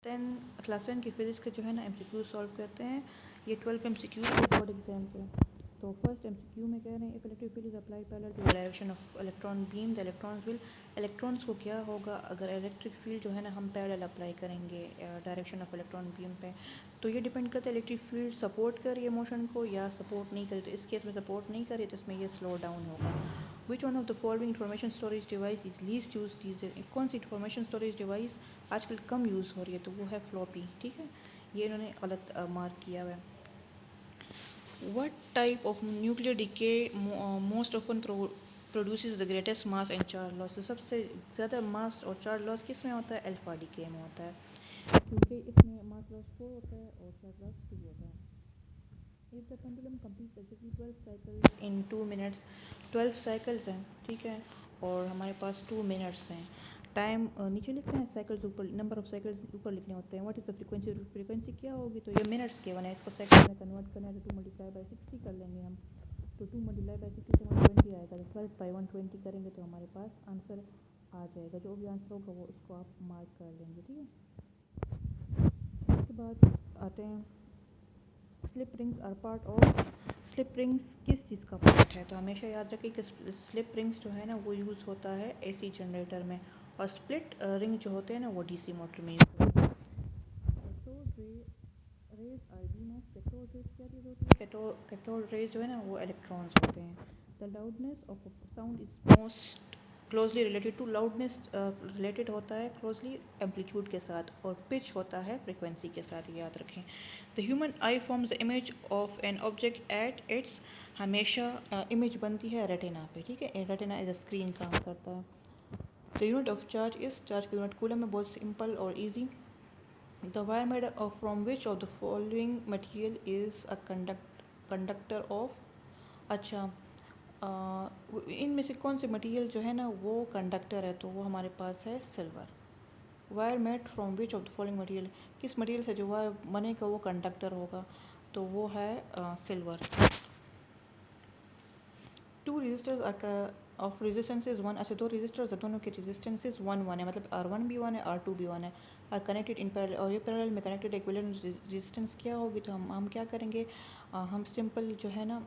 Class 10 की physics के जो है ना एमसीक्यू सॉल्व करते हैं। ये 12 एमसीक्यू है बोर्ड एग्जाम के। तो फर्स्ट एमसीक्यू में कह रहे हैं if electric field is applied parallel to direction of electron beam the electrons को क्या होगा अगर इलेक्ट्रिक फील्ड जो है ना हम पैरेलल अप्लाई करेंगे डायरेक्शन ऑफ इलेक्ट्रॉन बीम पे। तो ये डिपेंड करता है इलेक्ट्रिक फील्ड सपोर्ट कर रही है मोशन को या सपोर्ट नहीं करे। तो इस केस में सपोर्ट नहीं करे तो इसमें ये स्लो डाउन होगा। Which one of the following information storage device is least use चीज़। कौन सी इंफॉर्मेशन स्टोरेज डिवाइस आजकल कम यूज़ हो रही है? तो वो है फ्लॉपी। ठीक है, ये इन्होंने गलत मार्क किया हुआ है। What type of nuclear decay most often produces the greatest mass and charge loss. तो सबसे ज़्यादा मास और चार्ज लॉस किस में होता है? अल्फा डीके में होता है, क्योंकि इसमें मास लॉस 4 होता है और चार्ज लॉस 2 होता है। If the pendulum complete exactly 12 cycles in 2 minutes. 12 cycles हैं, ठीक है, और हमारे पास 2 मिनट्स हैं। टाइम नीचे लिखते हैं, साइकिल्स ऊपर, नंबर ऑफ साइकिल्स ऊपर लिखने होते हैं। What is the frequency? Frequency क्या होगी? तो ये मिनट्स के वन है, इसको सेकंड में कन्वर्ट करना है तो 2 मल्टीप्लाई बाई 60 कर लेंगे हम। तो 2 मल्टीप्लाई बाई 60 से 120 आएगा। तो 12 बाई 120 करेंगे तो हमारे पास आंसर आ जाएगा। जो भी आंसर होगा वो उसको आप मार्क कर लेंगे। ठीक है, इसके बाद आते हैं slip rings are part of. Slip rings किस चीज़ का पार्ट है? तो हमेशा याद रखें कि स्लिप रिंग्स जो है ना वो यूज़ होता है एसी जनरेटर में, और स्प्लिट रिंग जो होते हैं ना वो डीसी मोटर में यूज़ होते हैं। Cathode rays are beam of. Cathode rays क्या चीज़ होती है? कैथोड रेज जो है ना वो इलेक्ट्रॉन्स होते हैं। The loudness of sound is most closely related to. Loudness related होता है क्लोजली एम्पलीट्यूड के साथ, और पिच होता है फ्रिक्वेंसी के साथ, याद रखें। The human I forms the image of an object at its. हमेशा इमेज बनती है रेटिना पे। ठीक है, रेटिना एज अ स्क्रीन काम करता है। The unit of charge is. Charge की यूनिट कूलम में, बहुत सिंपल और easy. The wire made from which of the following material is a conductor of. अच्छा, इनमें से कौन से मटेरियल जो है ना वो कंडक्टर है? तो वो हमारे पास है silver. Wire made from which of the following material. किस मटेरियल से जो वायर बनेगा वो कंडक्टर होगा? तो वो है silver. Two resistors of resistances 1। अच्छा, दो रजिस्टर्स है, दोनों के रेजिस्टेंसेज 1 1 है, मतलब R1 भी 1 है, R2 भी 1 है, आर कनेक्टेड इन पैरेलल। और ये पैरेलल में कनेक्टेड इक्विवेलेंट रेजिस्टेंस क्या होगी? तो हम क्या करेंगे, हम सिंपल जो है ना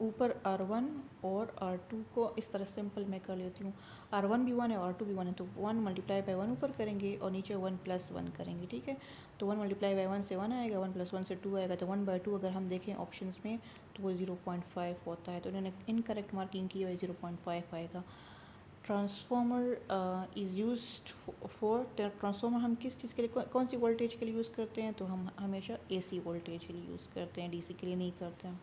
ऊपर R1 और R2 को इस तरह सिंपल मैं कर लेती हूँ। R1 भी 1 है, R2 भी 1 है, तो 1 मल्टीप्लाई बाई 1 ऊपर करेंगे और नीचे 1 प्लस 1 करेंगे। ठीक है, तो 1 मल्टीप्लाई बाई 1 से 1 आएगा, 1 प्लस 1 से 2 आएगा, तो 1/2 अगर हम देखें ऑप्शंस में तो वो 0.5 होता है। तो उन्होंने इनकरेक्ट मार्किंग की है, 0.5 आएगा। Transformer is used for. Transformer हम किस चीज़ के लिए, कौन सी वोल्टेज के लिए यूज़ करते हैं? तो हम हमेशा AC वोल्टेज के लिए यूज़ करते हैं, DC के लिए नहीं करते हैं।